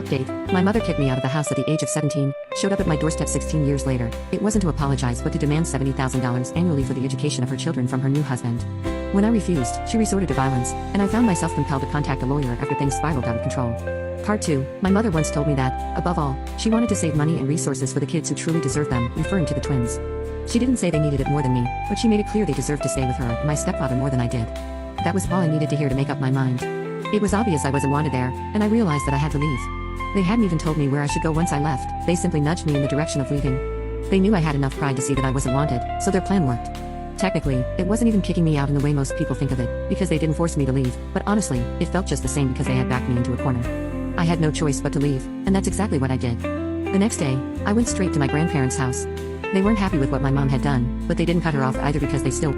Update: my mother kicked me out of the house at the age of 17, showed up at my doorstep 16 years later. It wasn't to apologize but to demand $70,000 annually for the education of her children from her new husband. When I refused, she resorted to violence, and I found myself compelled to contact a lawyer after things spiraled out of control. Part 2. My mother once told me that, above all, she wanted to save money and resources for the kids who truly deserve them, referring to the twins. She didn't say they needed it more than me, but she made it clear they deserved to stay with her and my stepfather more than I did. That was all I needed to hear to make up my mind. It was obvious I wasn't wanted there, and I realized that I had to leave. They hadn't even told me where I should go once I left, they simply nudged me in the direction of leaving. They knew I had enough pride to see that I wasn't wanted, so their plan worked. Technically, it wasn't even kicking me out in the way most people think of it, because they didn't force me to leave, but honestly, it felt just the same because they had backed me into a corner. I had no choice but to leave, and that's exactly what I did. The next day, I went straight to my grandparents' house. They weren't happy with what my mom had done, but they didn't cut her off either because they still